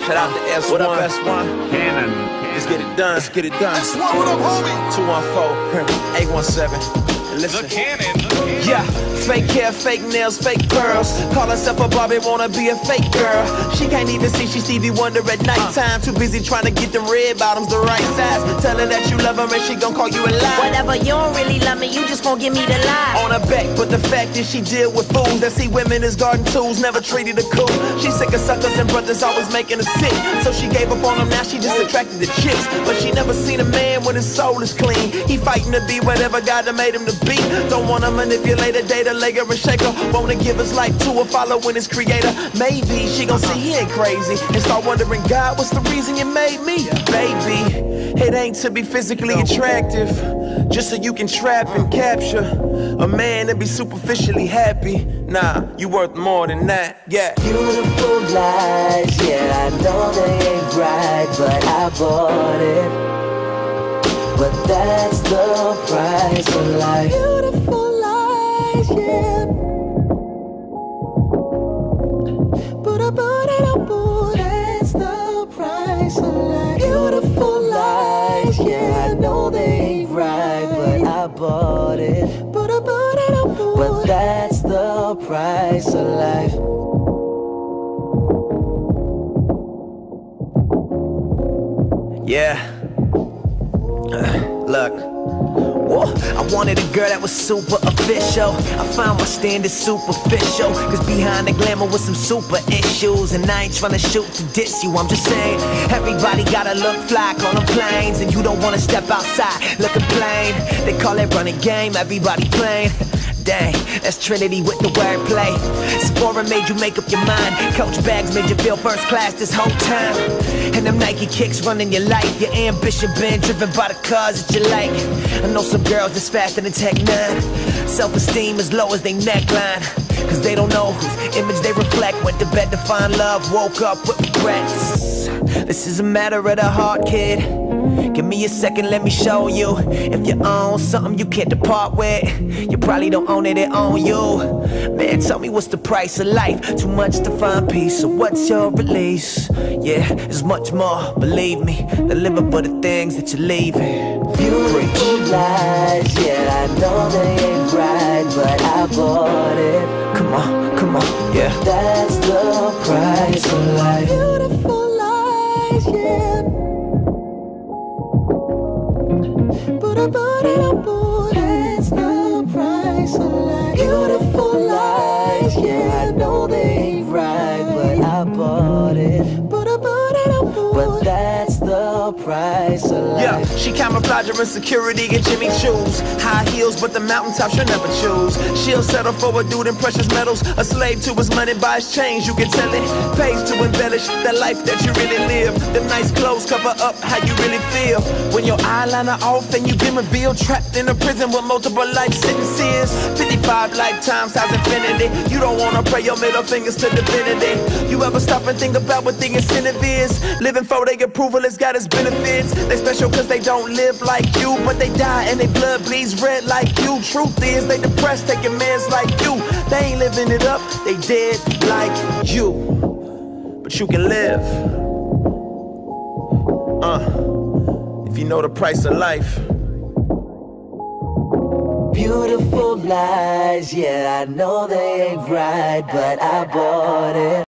Shout out to S1. What up, S1? Cannon. Let's get it done. Let's get it done. S1, what up, homie? 214, 817. Listen. The Cannon. Yeah, fake hair, fake nails, fake pearls. Call herself a Barbie, wanna be a fake girl. She can't even see she Stevie Wonder at nighttime. Too busy trying to get them red bottoms the right size. Tell her that you love her and she gon' call you a lie. Whatever, you don't really love me, you just gon' give me the lie. On her back, but the fact is she deal with fools that see women as garden tools, never treated her cool. She sick of suckers and brothers always making her sick. So she gave up on them, now she just attracted to chicks. But she never seen a man when his soul is clean. He fighting to be whatever God that made him to be. Don't wanna manipulate her, date her, leg her and shake her. Wanna give his life to her, following his creator. Maybe she gon' see he ain't crazy and start wondering, God, what's the reason you made me? Baby, it ain't to be physically attractive, just so you can trap and capture a man and be superficially happy. Nah, you worth more than that, yeah. Beautiful lies, yeah, I know they ain't right, but I bought it. But that's the price of life. Beautiful lies, yeah. But I bought it, I bought it. That's the price of life. Beautiful lies, yeah, I know they ain't right, but I bought it. But I bought it, I bought it. But that's the price of life. Yeah. Look, whoa, I wanted a girl that was super official. I found my standard superficial, cause behind the glamour was some super issues. And I ain't tryna shoot to diss you, I'm just saying everybody gotta look fly, call them planes. And you don't wanna step outside looking plain. They call it running game, everybody playing. Dang, that's Trinity with the wordplay. Sephora made you make up your mind. Coach bags made you feel first class this whole time. And them Nike kicks running your life. Your ambition been driven by the cars that you like. I know some girls that's faster than Tech 9. Self-esteem as low as they neckline, cause they don't know whose image they reflect. Went to bed to find love, woke up with regrets. This is a matter of the heart, kid. Give me a second, let me show you. If you own something you can't depart with, you probably don't own it, it own you. Man, tell me what's the price of life? Too much to find peace, so what's your release? Yeah, there's much more, believe me, than living for the things that you're leaving. Beautiful lies, yeah, I know they ain't right, but I bought it. Come on, come on, yeah. That's the price of life. Beautiful lies, yeah. But I bought it, I bought it. That's the price of life. Beautiful lies, yeah, I know they ain't right, but I bought it. But I bought it, I bought it. But that's the price of life. Yeah, she camouflage her insecurity in Jimmy Choo's. High heels, but the mountaintop she'll never choose. She'll settle for a dude in precious metals, a slave to his money, by his change, you can tell it. Pays to embellish that life that you really live. Them nice clothes cover up how you really feel. When your eyeliner off and you've been revealed, trapped in a prison with multiple life sentences. 55 lifetimes, how's infinity? You don't wanna pray your middle fingers to divinity. You ever stop and think about what the incentive is? Living for their approval has got its benefits. They special cause they don't live like you, but they die and their blood bleeds red like you. Truth is, they depressed, taking meds like you. They ain't living it up, they dead like you. But you can live. If you know the price of life. Beautiful lies, yeah, I know they ain't right, but I bought